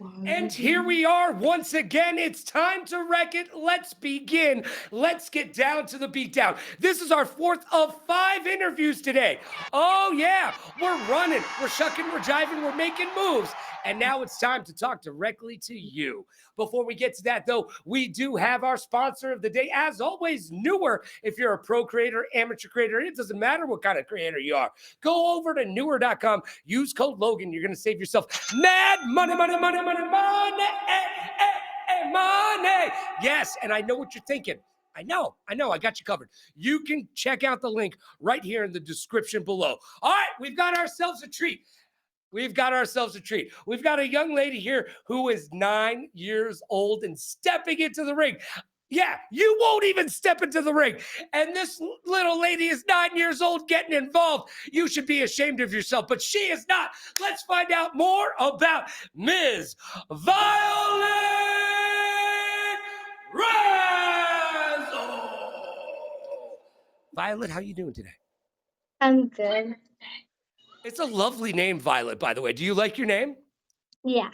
And here we are once again. It's time to wreck it. Let's begin. Let's get down to the beatdown. This is our fourth of 5 interviews today. Oh, yeah. We're running, we're shucking, we're jiving, we're making moves. And now it's time to talk directly to you. Before we get to that, though, we do have our sponsor of the day. As always, Newer. If you're a pro creator, amateur creator, it doesn't matter what kind of creator you are. Go over to newer.com, use code Logan. You're going to save yourself mad money, money, money, money, money, money. Yes, and I know what you're thinking. I know, I got you covered. You can check out the link right here in the description below. All right, we've got ourselves a treat. We've got ourselves a treat. We've got a young lady here who is 9 years old and stepping into the ring. Yeah, you won't even step into the ring. And this little lady is 9 years old getting involved. You should be ashamed of yourself, but she is not. Let's find out more about Ms. Violet Razzle. Violet, how you doing today? I'm good. It's a lovely name, Violet, by the way. Do you like your name? Yeah.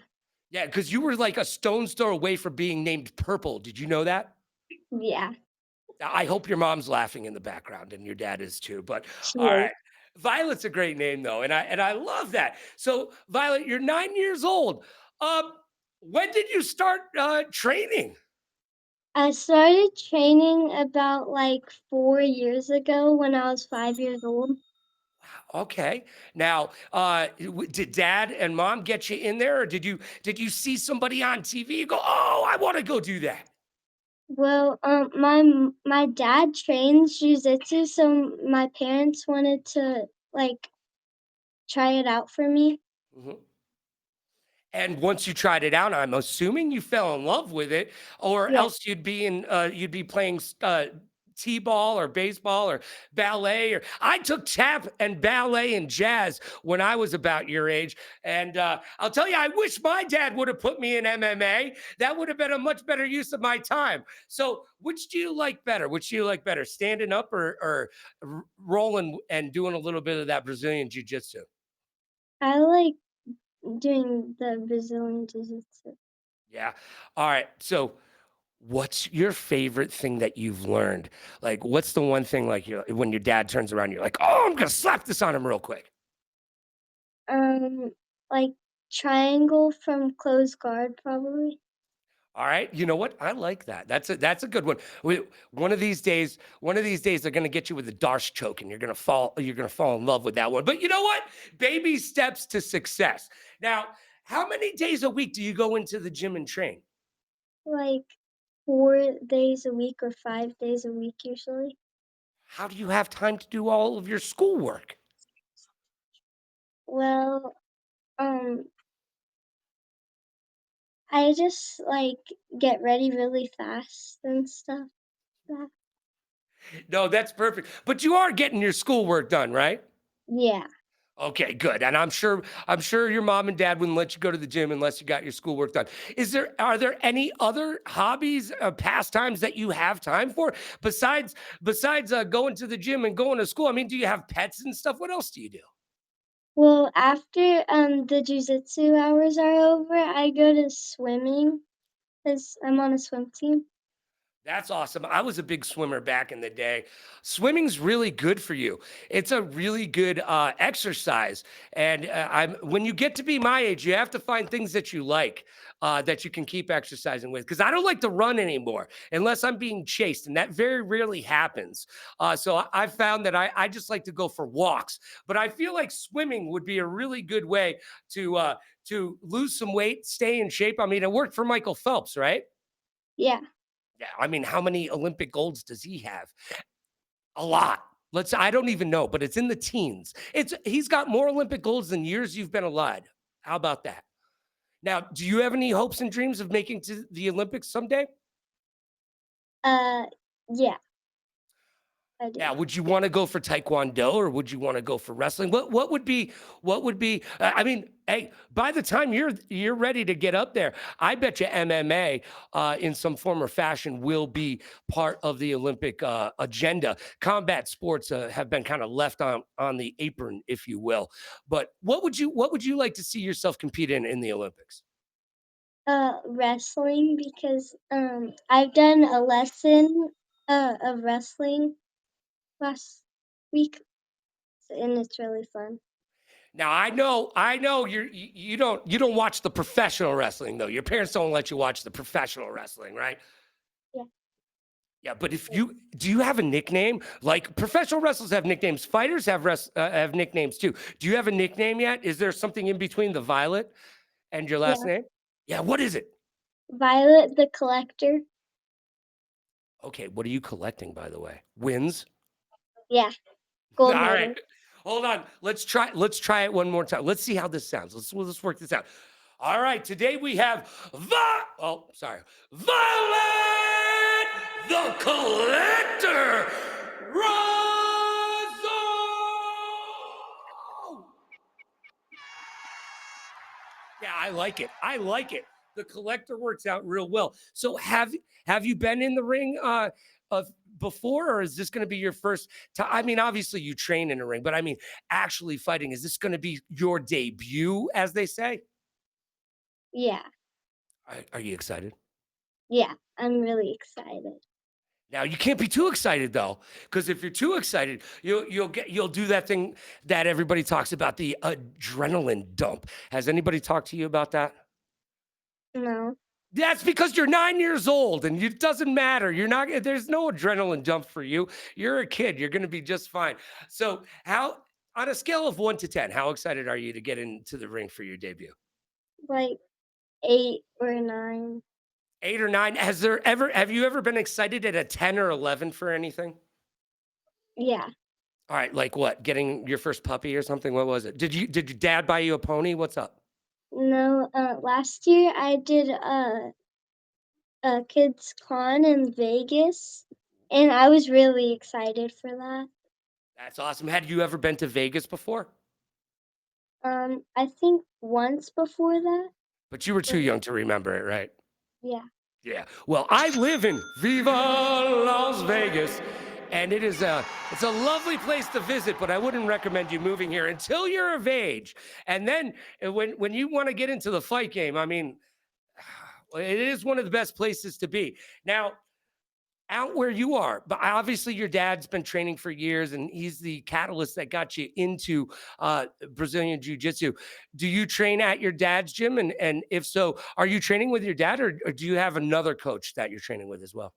Yeah, because you were like a stone's throw away from being named Purple. Did you know that? Yeah. I hope your mom's laughing in the background and your dad is too. But She all is. right. Violet's a great name though, and I love that. So, Violet, you're 9 years old. Um, when did you start training? I started training about like 4 years ago when I was 5 years old. Okay. Now, did dad and mom get you in there, or did you see somebody on TV and go, "Oh, I want to go do that"? Well, my dad trains jujitsu, so my parents wanted to like try it out for me. Mhm. And once you tried it out, I'm assuming you fell in love with it, or Yeah. else you'd be playing t-ball or baseball or ballet. Or I took tap and ballet and jazz when I was about your age, and I'll tell you, I wish my dad would have put me in MMA. That would have been a much better use of my time. So, which do you like better? Which do you like better, standing up or rolling and doing a little bit of that Brazilian jiu-jitsu? I like doing the Brazilian jiu-jitsu. Yeah. All right. So, what's your favorite thing that you've learned? Like, what's the one thing like you when your dad turns around, you're like, "Oh, I'm gonna slap this on him real quick." Um, like triangle from closed guard probably. All right, you know what? I like that. That's a good one. One of these days, they're gonna get you with a Darce choke, and you're gonna fall in love with that one. But you know what? Baby steps to success. Now, how many days a week do you go into the gym and train? Like 4 days a week or 5 days a week usually. How do you have time to do all of your schoolwork? Well, um, I just like get ready really fast and stuff. That No, that's perfect. But you are getting your schoolwork done, right? yeah. Okay, good. And I'm sure your mom and dad wouldn't let you go to the gym unless you got your schoolwork done. Are there any other hobbies, pastimes that you have time for besides going to the gym and going to school? I mean, do you have pets and stuff? What else do you do? Well, after the jujitsu hours are over, I go to swimming because I'm on a swim team. That's awesome. I was a big swimmer back in the day. Swimming's really good for you. It's a really good exercise. And I'm when you get to be my age, you have to find things that you like that you can keep exercising with. Because I don't like to run anymore unless I'm being chased, and that very rarely happens. I've found that I just like to go for walks. But I feel like swimming would be a really good way to lose some weight, stay in shape. I mean, it worked for Michael Phelps, right? Yeah. Yeah, I mean, how many Olympic golds does he have? A lot. I don't even know, but it's in the teens. He's got more Olympic golds than years you've been alive. How about that? Now, do you have any hopes and dreams of making to the Olympics someday? Uh, yeah, I do. Now, would you want to go for taekwondo or would you want to go for wrestling? What would be I mean, hey, by the time you're ready to get up there, I bet you MMA in some form or fashion will be part of the Olympic agenda. Combat sports have been kind of left on the apron, if you will. But what would you like to see yourself compete in the Olympics? Wrestling because I've done a lesson of wrestling last week, and it's really fun. Now I know you don't watch the professional wrestling though. Your parents don't let you watch the professional wrestling, right? Yeah. Yeah, but if you do you have a nickname? Like professional wrestlers have nicknames, fighters have nicknames too. Do you have a nickname yet? Is there something in between the Violet and your last Yeah. name? Yeah, what is it? Violet the Collector. Okay, what are you collecting by the way? Wins? Yeah. All Gold right. medal. Hold on. Let's try it one more time. Let's see how this sounds. Let's work this out. All right, today we have Violet the Collector Rizzo. Yeah, I like it. I like it. The collector works out real well. So have you been in the ring of before, or is this going to be your first time? I mean, obviously you train in a ring, but I mean, actually fighting, is this going to be your debut, as they say? Yeah. Are you excited? Yeah. I'm really excited. Now you can't be too excited though, because if you're too excited, you'll do that thing that everybody talks about, the adrenaline dump. Has anybody talked to you about that? No. That's because you're 9 years old and it doesn't matter. You're not, there's no adrenaline dump for you. You're a kid. You're going to be just fine. So, on a scale of 1 to 10, how excited are you to get into the ring for your debut? Like 8 or 9. 8 or 9. Have you ever been excited at a 10 or 11 for anything? Yeah. All right. Like what? Getting your first puppy or something? What was it? Did your dad buy you a pony? What's up? No, last year I did a kids con in Vegas, and I was really excited for that. That's awesome. Had you ever been to Vegas before? I think once before that. But you were too But young to remember it, right? yeah. Yeah. Well, I live in Viva Las Vegas, and it's a lovely place to visit, but I wouldn't recommend you moving here until you're of age. And then when you want to get into the fight game, I mean, it is one of the best places to be. Now, out where you are, but obviously your dad's been training for years and he's the catalyst that got you into Brazilian jiu-jitsu. Do you train at your dad's gym? And if so, are you training with your dad, or do you have another coach that you're training with as well?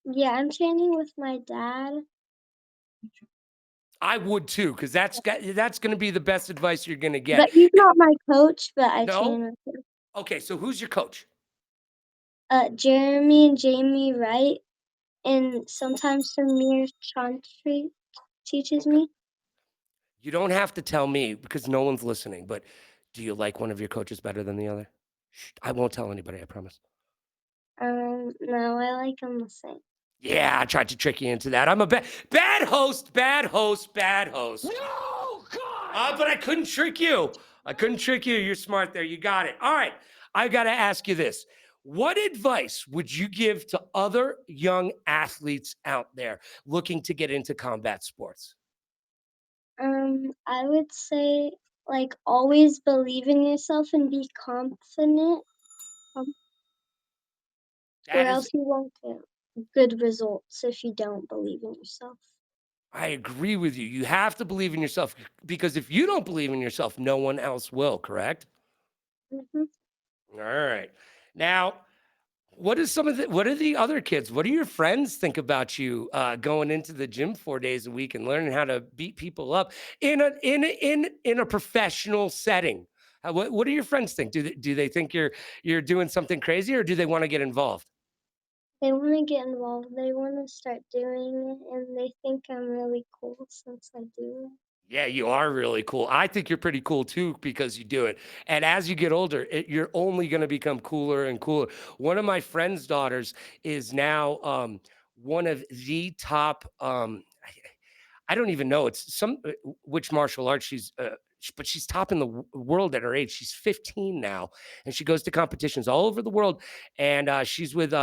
Yeah, I'm training with my dad. I would too, because that's going to be the best advice you're going to get. But he's not my coach, but I No? train with him. Okay, so who's your coach? Jeremy and Jamie Wright, and sometimes Samir Chantry teaches Okay. me. You don't have to tell me because no one's listening, but do you like one of your coaches better than the other? Shh, I won't tell anybody, I promise. No, I like him the same. Yeah, I tried to trick you into that. I'm a bad host, bad host, bad host. No, God. But I couldn't trick you. I couldn't trick you. You're smart there. You got it. All right. I got to ask you this. What advice would you give to other young athletes out there looking to get into combat sports? I would say, like, always believe in yourself and be confident, um, or That is, else you won't get good results if you don't believe in yourself. I agree with you. You have to believe in yourself because if you don't believe in yourself, no one else will, correct? Mhm. All right. Now, what are the other kids? What do your friends think about you going into the gym 4 days a week and learning how to beat people up in a professional setting? What do your friends think? Do they think you're doing something crazy, or do they want to get involved? They wanna get involved, they wanna start doing it, and they think I'm really cool since I do it. Yeah, you are really cool. I think you're pretty cool too because you do it. And as you get older, you're only going to become cooler and cooler. One of my friend's daughters is now one of the top. I don't even know. It's some which martial arts but she's top in the world at her age. She's 15 now, and she goes to competitions all over the world. And she's with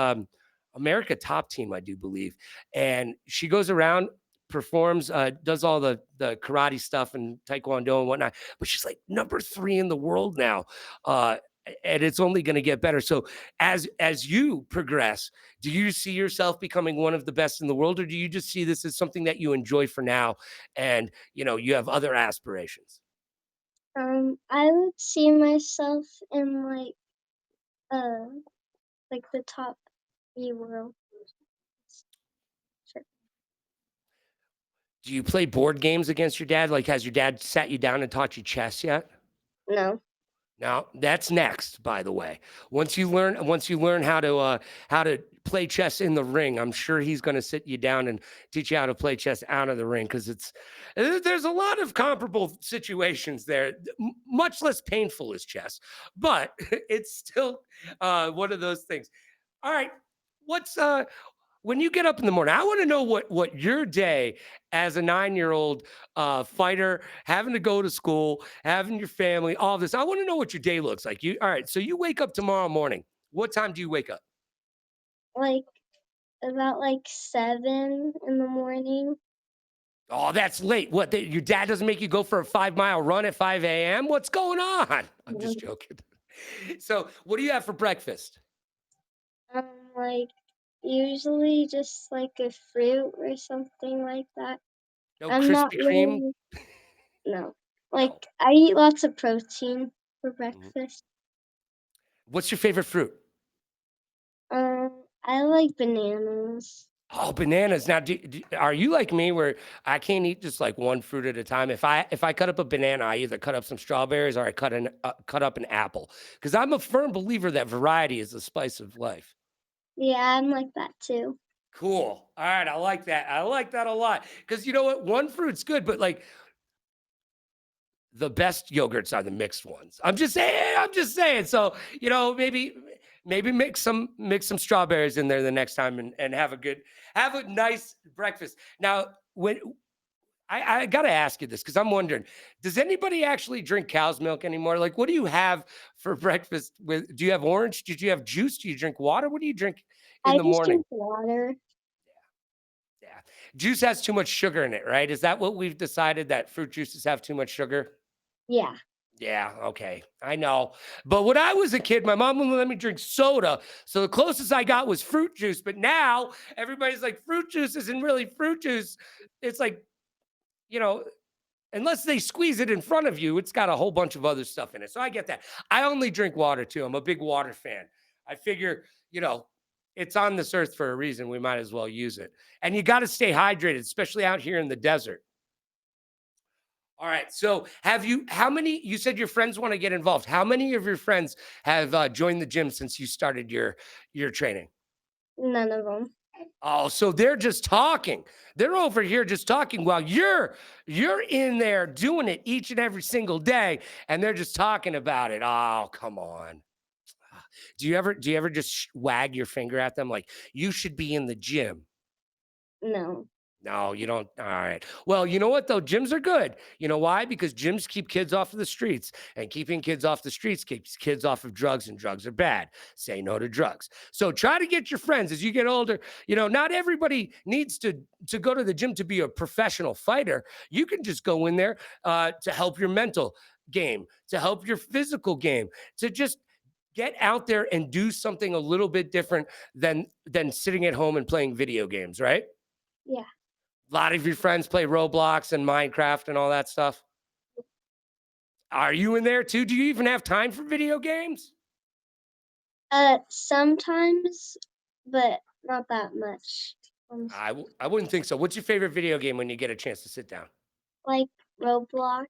America Top Team, I do believe. And she goes around, performs, does all the karate stuff and taekwondo and whatnot. But she's like number 3 in the world now. and it's only going to get better. So as you progress, do you see yourself becoming one of the best in the world, or do you just see this as something that you enjoy for now, and you have other aspirations? I would see myself in uh the top E world. Sure. Do you play board games against your dad? Like, has your dad sat you down and taught you chess yet? No. Now, that's next, by the way. Once you learn how to play chess in the ring, I'm sure he's gonna sit you down and teach you how to play chess out of the ring, because there's a lot of comparable situations there, much less painful as chess, but it's still one of those things. All right. What's when you get up in the morning, I want to know what your day as a 9-year-old fighter, having to go to school, having your family, all this. I want to know what your day looks like. You all right? So you wake up tomorrow morning. What time do you wake up? Like about 7 in the morning. Oh, that's late. What? Your dad doesn't make you go for a 5-mile run at 5 a.m.? What's going on? I'm just Mm, joking. So, what do you have for breakfast? like usually just like a fruit or something like that. No I'm not Krispy Kreme? really no. No. I eat lots of protein for Mhm. breakfast. What's your favorite fruit? I like bananas. Oh, bananas. Now, are you like me where I can't eat just like one fruit at a time? If I cut up a banana, I either cut up some strawberries or I cut up an apple, because I'm a firm believer that variety is the spice of life. Yeah, I'm like that too. Cool. All right, I like that. I like that a lot, because you know what? One fruit's good, but like the best yogurts are the mixed ones. I'm just saying. I'm just saying. So maybe mix some strawberries in there the next time, and have a nice breakfast. Now, when I got to ask you this, because I'm wondering, does anybody actually drink cow's milk anymore? Like, what do you have for breakfast? Do you have orange? Did you have juice? Do you drink water? What do you drink in I the just morning? drink water. Yeah, juice has too much sugar in it, right? Is that what we've decided, that fruit juices have too much sugar? Yeah. Yeah, okay. I know. But when I was a kid, my mom wouldn't let me drink soda. So the closest I got was fruit juice. But now everybody's like, fruit juice isn't really fruit juice. It's like, you know, unless they squeeze it in front of you, it's got a whole bunch of other stuff in it. So I get that. I only drink water too. I'm a big water fan. I figure, it's on this earth for a reason. We might as well use it. And you got to stay hydrated, especially out here in the desert. All right. So how many, you said your friends want to get involved. How many of your friends have joined the gym since you started your training? None of them. Oh, so they're just talking. They're over here just talking while you're in there doing it each and every single day, and they're just talking about it. Oh, come on. Do you ever just wag your finger at them like you should be in the gym? No. No, you don't. All right. Well, you know what though? Gyms are good. You know why? Because gyms keep kids off of the streets, and keeping kids off the streets keeps kids off of drugs, and drugs are bad. Say no to drugs. So try to get your friends as you get older. Not everybody needs to go to the gym to be a professional fighter. You can just go in there to help your mental game, to help your physical game, to just get out there and do something a little bit different than sitting at home and playing video games, right? Yeah. A lot of your friends play Roblox and Minecraft and all that stuff. Are you in there too? Do you even have time for video games? Sometimes, but not that much. Um, I wouldn't think so. What's your favorite video game when you get a chance to sit down? like Roblox.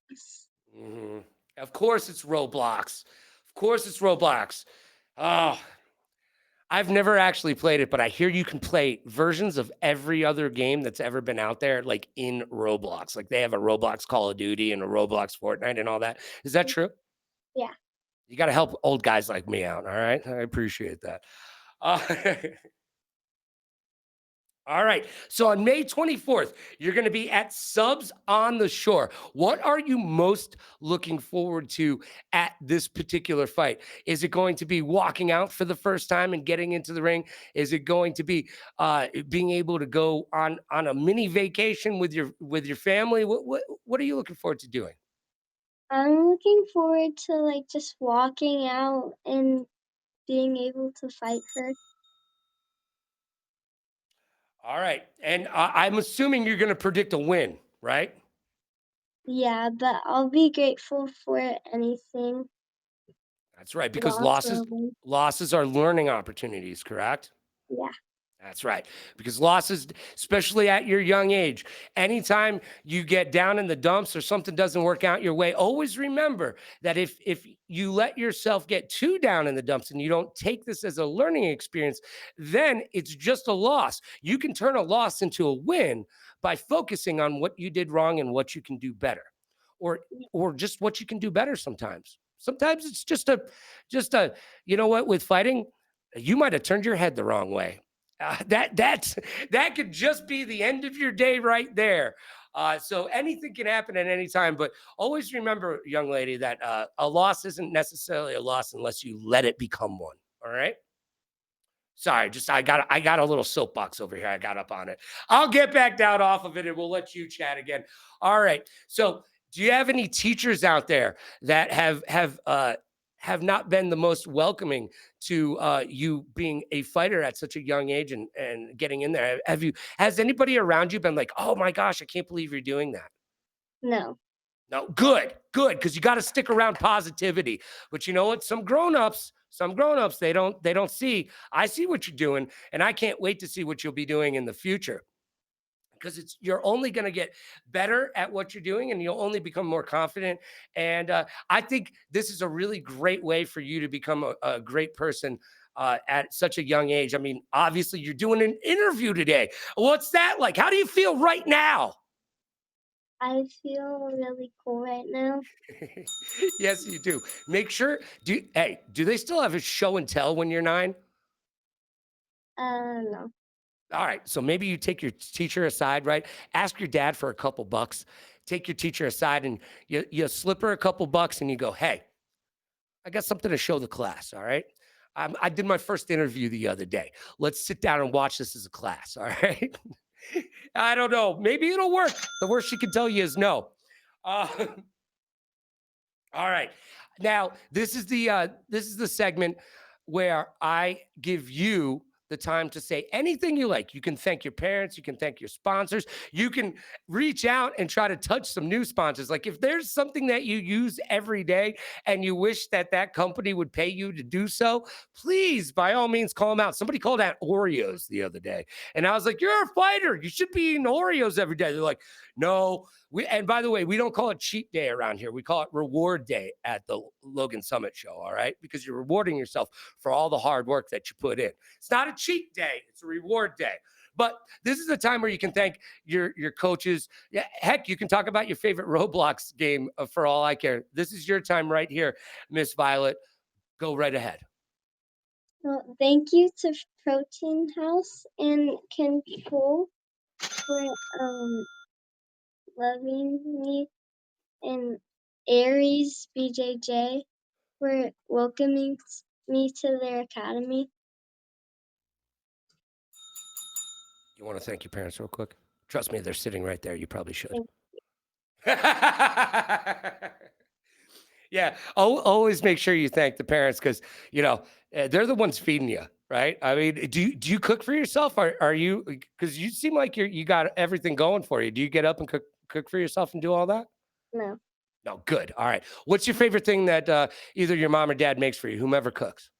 Mhm. Of course it's Roblox. Of course it's Roblox. Oh, I've never actually played it, but I hear you can play versions of every other game that's ever been out there, like in Roblox. Like they have a Roblox Call of Duty and a Roblox Fortnite and all that. Is that true? Yeah. You got to help old guys like me out. All right. I appreciate that. Uh, all right. So on May 24th, you're going to be at Subs on the Shore. What are you most looking forward to at this particular fight? Is it going to be walking out for the first time and getting into the ring? Is it going to be being able to go on a mini vacation with your family? What are you looking forward to doing? I'm looking forward to, like, just walking out and being able to fight her. All right. And I'm assuming you're going to predict a win, right? Yeah, but I'll be grateful for anything, That's right. Because loss or win. losses are learning opportunities, correct? Yeah, That's right. Because losses, especially at your young age, anytime you get down in the dumps or something doesn't work out your way, always remember that if you let yourself get too down in the dumps and you don't take this as a learning experience, then it's just a loss. You can turn a loss into a win by focusing on what you did wrong and what you can do better. Or yeah, or just what you can do better sometimes. Sometimes it's just a you know what, with fighting, you might have turned your head the wrong way, that could just be the end of your day right there. So anything can happen at any time, but always remember, young lady, that a loss isn't necessarily a loss unless you let it become one. All right. Sorry, just I got a little soapbox over here. I got up on it. I'll get back down off of it and we'll let you chat again. All right. So do you have any teachers out there that have not been the most welcoming to you being a fighter at such a young age and getting in there? Have you has anybody around you been like, oh my gosh, I can't believe you're doing that? no. No, good, good, because you got to stick around positivity. But you know what? Some grown-ups, they don't see. I see what you're doing, and I can't wait to see what you'll be doing in the future. Because you're only going to get better at what you're doing, and you'll only become more confident. And I think this is a really great way for you to become a great person at such a young age. I mean, obviously, you're doing an interview today. What's that like? How do you feel right now? I feel really cool right now. Yes, you do. Make sure. Do they still have a show and tell when you're 9? No. All right. So maybe you take your teacher aside, right? Ask your dad for a couple bucks. Take your teacher aside and you slip her a couple bucks and you go, hey, I got something to show the class. All right. I did my first interview the other day. Let's sit down and watch this as a class. All right. I don't know. Maybe it'll work. The worst she can tell you is no. Uh, All right. Now, this is the segment where I give you the time to say anything you like. You can thank your parents, you can thank your sponsors, you can reach out and try to touch some new sponsors. Like if there's something that you use every day and you wish that that company would pay you to do so, please by all means call them out. Somebody called out Oreos the other day, and I was like, "You're a fighter. You should be eating Oreos every day." They're like, "No, and by the way, we don't call it cheat day around here. We call it reward day at the Logan Summit show, all right? Because you're rewarding yourself for all the hard work that you put in. It's not a cheat day, it's a reward day. But this is a time where you can thank your coaches. Yeah, heck, you can talk about your favorite Roblox game for all I care. This is your time right here, Miss Violet. Go right ahead. Well, thank you to Protein House and Control for loving me, and Aries BJJ for welcoming me to their academy. You want to thank your parents real quick? Trust me, they're sitting right there. You probably should. Thank Yeah, always make sure you thank the parents because they're the ones feeding you, right? I mean, do you cook for yourself? Are you because you seem like you got everything going for you? Do you get up and cook for yourself and do all that? No. No, good. All right. What's your favorite thing that either your mom or dad makes for you, whomever cooks?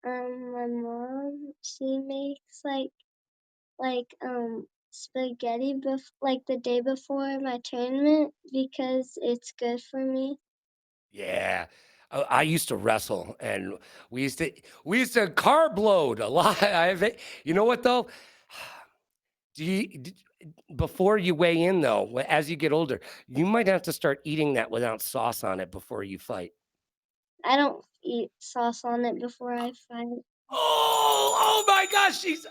My mom, she makes spaghetti like the day before my tournament because it's good for me. Yeah. I used to wrestle, and we used to carb load a lot. You know what though? Do you d Before you weigh in though, as you get older, you might have to start eating that without sauce on it before you fight. I don't eat sauce on it before I fight. Oh my gosh, he's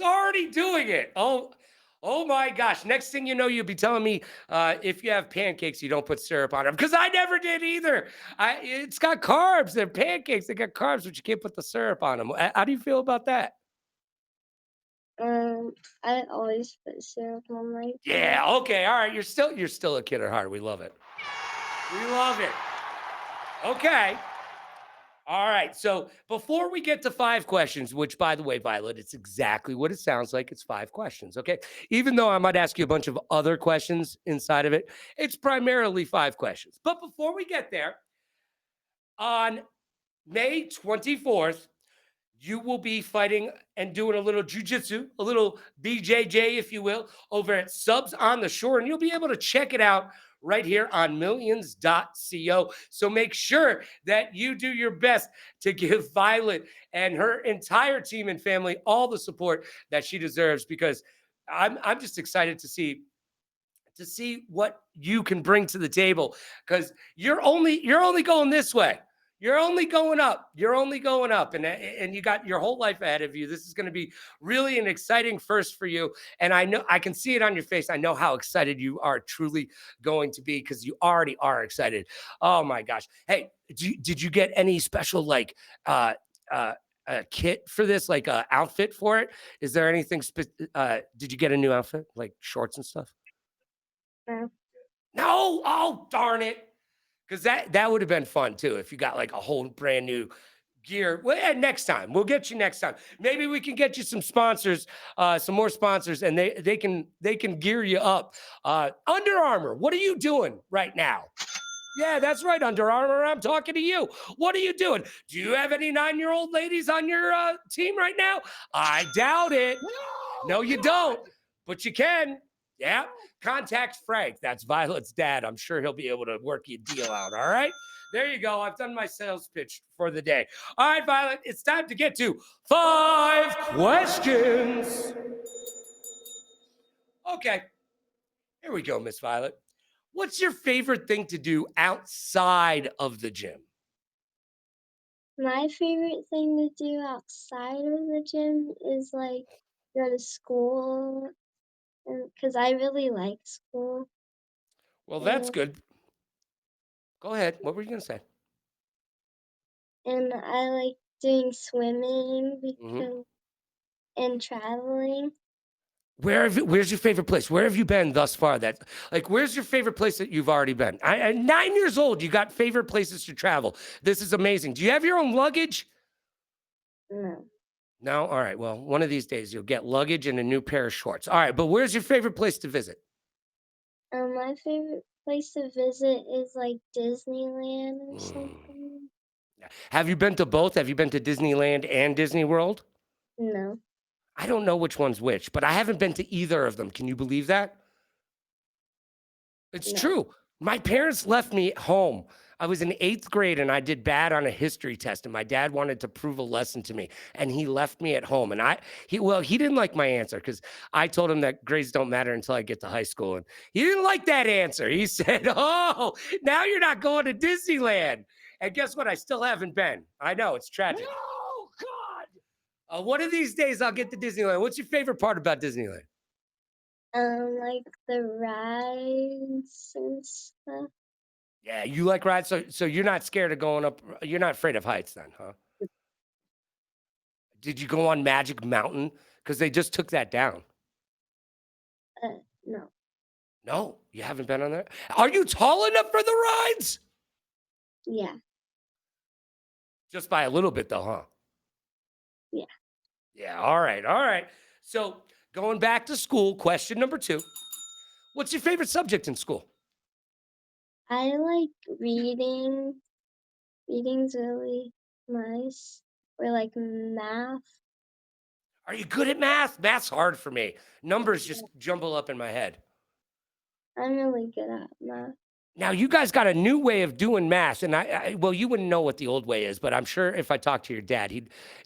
already doing it. Oh my gosh. Next thing you know, you'll be telling me if you have pancakes, you don't put syrup on them. Because I never did either. It's got carbs. They're pancakes. They got carbs, but you can't put the syrup on them. How do you feel about that? I always put syrup on my Yeah, okay, all right. You're still a kid at heart. We love it. We love it. Okay. All right. So before we get to 5 questions, which by the way, Violet, it's exactly what it sounds like. It's 5 questions. Okay. Even though I might ask you a bunch of other questions inside of it, it's primarily 5 questions. But before we get there, on May 24th, you will be fighting and doing a little jujitsu, a little BJJ, if you will, over at Subs on the Shore. And you'll be able to check it out right here on millions.co. So make sure that you do your best to give Violet and her entire team and family all the support that she deserves, because I'm just excited to see what you can bring to the table, because you're only going this way. You're only going up. You're only going up, and you got your whole life ahead of you. This is going to be really an exciting first for you, and I know I can see it on your face. I know how excited you are truly going to be, because you already are excited. Oh my gosh! Hey, did you get any special like a kit for this, like a outfit for it? Is there anything? Did you get a new outfit, like shorts and stuff? No. No, oh darn it. Because that would have been fun too if you got like a whole brand new gear. Well, yeah, next time. We'll get you next time. Maybe we can get you some sponsors, some more sponsors, and they can gear you up. Under Armour, what are you doing right now? Yeah, that's right, Under Armour. I'm talking to you. What are you doing? Do you have any 9-year-old ladies on your team right now? I doubt it. No, you don't, but you can. Yeah. Contact Frank. That's Violet's dad. I'm sure he'll be able to work you a deal out. All right. There you go. I've done my sales pitch for the day. All right, Violet, it's time to get to 5 questions. Okay. Here we go, Miss Violet. What's your favorite thing to do outside of the gym? My favorite thing to do outside of the gym is, like, go to school, and because I really like school, Well, that's and good. Go ahead. What were you going to say? and I like doing swimming Mhm. because and traveling. Where's your favorite place? Where have you been thus far? That like, where's your favorite place that you've already been? At 9 years old, you got favorite places to travel. This is amazing. Do you have your own luggage? No. No. All right. Well, one of these days you'll get luggage and a new pair of shorts. All right. But where's your favorite place to visit? My favorite place to visit is, like, Disneyland or Mm. something. Have you been to both? Have you been to Disneyland and Disney World? No. I don't know which one's which, but I haven't been to either of them. Can you believe that? It's No. true. My parents left me at home. I was in 8th grade and I did bad on a history test, and my dad wanted to prove a lesson to me, and he left me at home. And he didn't like my answer, because I told him that grades don't matter until I get to high school, and he didn't like that answer. He said, "Oh, now you're not going to Disneyland." And guess what? I still haven't been. I know it's tragic. No, God. One of these days I'll get to Disneyland. What's your favorite part about Disneyland? Like, the rides and stuff. Yeah, you like rides, so you're not scared of going up. You're not afraid of heights, then, huh? Did you go on Magic Mountain? Because they just took that down. No. No, you haven't been on there. Are you tall enough for the rides? Yeah. Just by a little bit, though, huh? Yeah. Yeah. All right. All right. So going back to school, question number 2. What's your favorite subject in school? I like reading. Reading's really nice. Or, like, math. Are you good at math? Math's hard for me. Numbers just jumble up in my head. I'm really good at math. Now you guys got a new way of doing math, and well, you wouldn't know what the old way is, but I'm sure if I talk to your dad,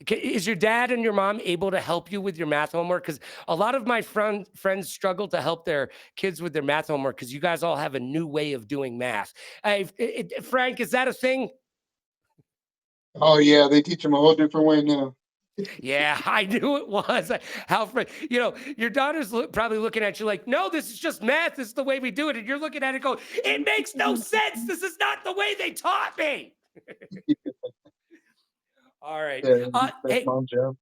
is your dad and your mom able to help you with your math homework? Because a lot of my friends struggle to help their kids with their math homework, because you guys all have a new way of doing math. Hey, Frank, is that a thing? Oh yeah, they teach them a whole different way now. Yeah, I knew it was. How, your daughter's probably looking at you like, no, this is just math. This is the way we do it. And you're looking at it going, it makes no sense. This is not the way they taught me. All right. Yeah, that's Hey, mom's job.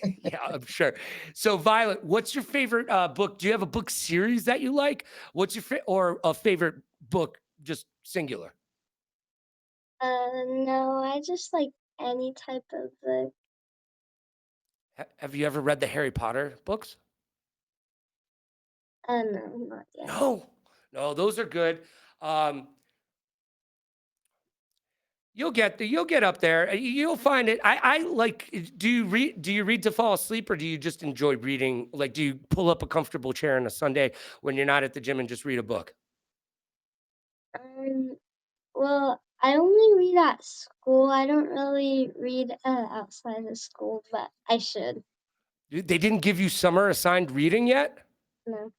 yeah, I'm sure. So, Violet, what's your favorite book? Do you have a book series that you like? What's your or a favorite book just singular? No, I just like any type of book. Have you ever read the Harry Potter books? No, not yet. No, no, those are good. Um, you'll get up there. You'll find it. I like. Do you read? Do you read to fall asleep, or do you just enjoy reading? Like, do you pull up a comfortable chair on a Sunday when you're not at the gym and just read a book? Um, well, I only read at school. I don't really read outside of school, but I should. They didn't give you summer assigned reading yet? No, not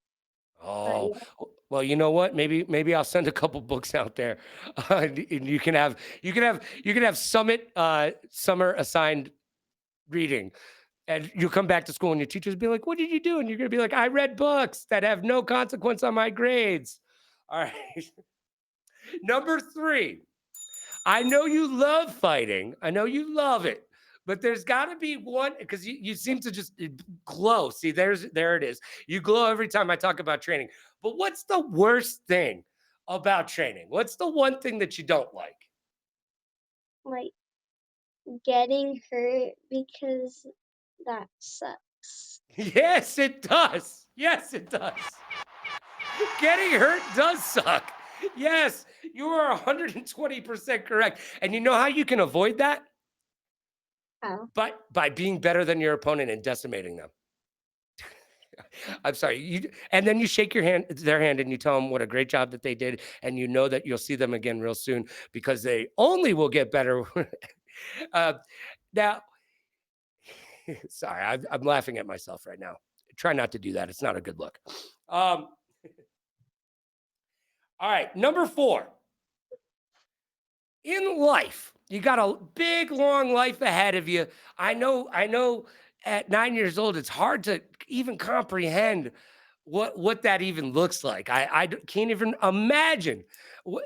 Oh, yet. well, you know what? Maybe I'll send a couple books out there. And you can have summit summer assigned reading. And you come back to school and your teachers be like, "What did you do?" And you're gonna be like, "I read books that have no consequence on my grades." All right. Number three. I know you love fighting. I know you love it. But there's got to be one because you seem to just glow. See, there it is. You glow every time I talk about training. But what's the worst thing about training? What's the one thing that you don't like? Like getting hurt because that sucks. Yes, it does. Yes, it does. Getting hurt does suck. Yes, you are 120% correct. And you know how you can avoid that? How? By being better than your opponent and decimating them. I'm sorry. And then you shake their hand, and you tell them what a great job that they did, and you know that you'll see them again real soon because they only will get better. uh, now, sorry, I'm laughing at myself right now. Try not to do that. It's not a good look. Um, all right, number four. In life, you got a big, long life ahead of you. I know at 9 years old, it's hard to even comprehend what that even looks like. Can't even imagine.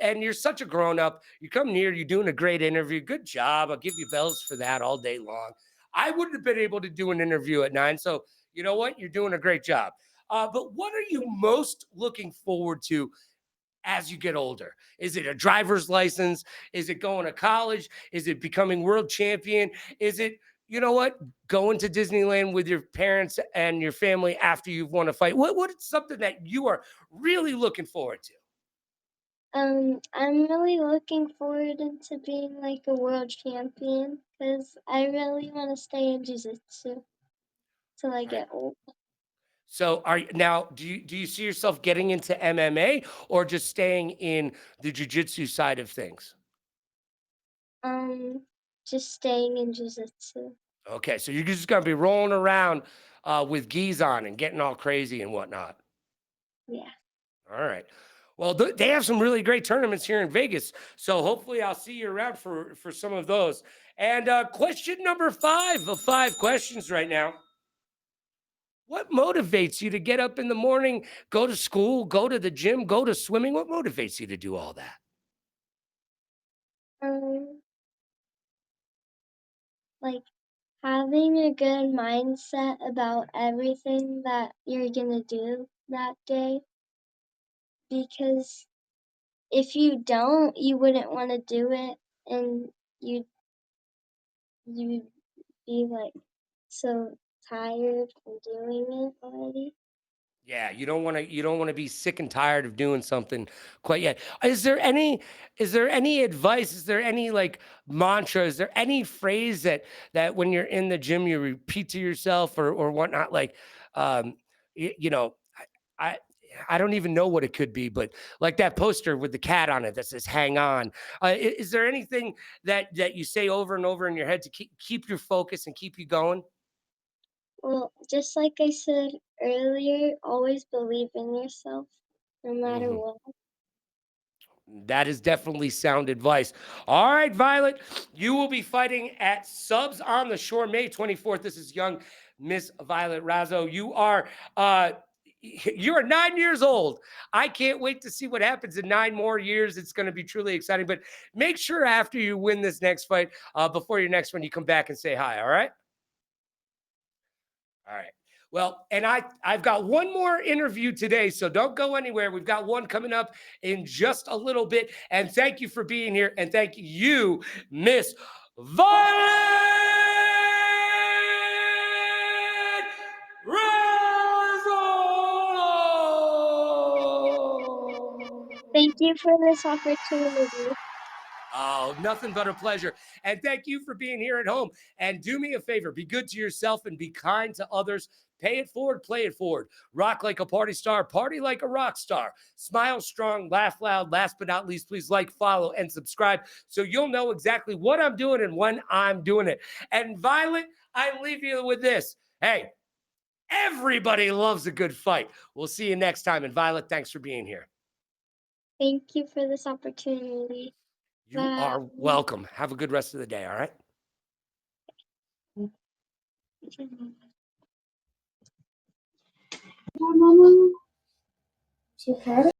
And you're such a grown up. You come near, you're doing a great interview. Good job. I'll give you bells for that all day long. I wouldn't have been able to do an interview at 9. So, you know what? You're doing a great job. But what are you most looking forward to as you get older? Is it a driver's license? Is it going to college? Is it becoming world champion? Is it, you know what, going to Disneyland with your parents and your family after you've won a fight? What is something that you are really looking forward to? I'm really looking forward into being like a world champion because I really want to stay in jiu-jitsu till I All right. get old. So now do you see yourself getting into MMA or just staying in the jiu-jitsu side of things? Um, just staying in jiu-jitsu. Okay, so you're just gonna be rolling around with gis on and getting all crazy and whatnot. Yeah. All right. Well, they have some really great tournaments here in Vegas, so hopefully I'll see you around for some of those. And question number five of five questions right now: what motivates you to get up in the morning, go to school, go to the gym, go to swimming? What motivates you to do all that? Um, like having a good mindset about everything that you're gonna do that day because if you don't, you wouldn't want to do it and you you'd be like so tired from doing it already. Yeah, you don't want to be sick and tired of doing something quite yet. Is there any advice? Is there any like mantra? Is there any phrase that when you're in the gym you repeat to yourself or whatnot? Like, um, you know, I I don't even know what it could be, but like that poster with the cat on it that says "Hang on." Is there anything that you say over and over in your head to keep your focus and keep you going? Well, just like I said earlier, always believe in yourself no matter Mhm. what. That is definitely sound advice. All right, Violet, you will be fighting at Subs on the Shore May 24th. This is young Miss Violet Razzo. You are 9 years old. I can't wait to see what happens in 9 more years. It's going to be truly exciting. But make sure after you win this next fight, before your next one, you come back and say hi. All right. All right. Well, and I've got one more interview today, so don't go anywhere. We've got one coming up in just a little bit. And thank you for being here. And thank you, Miss Violet Rizzo. Thank you for this opportunity. Oh, nothing but a pleasure. And thank you for being here at home. And do me a favor, be good to yourself and be kind to others. Pay it forward, play it forward. Rock like a party star, party like a rock star. Smile strong, laugh loud. Last but not least, please like, follow, and subscribe so you'll know exactly what I'm doing and when I'm doing it. And Violet, I leave you with this. Hey, everybody loves a good fight. We'll see you next time. And Violet, thanks for being here. Thank you for this opportunity. You are welcome. Have a good rest of the day, all right? She heard it.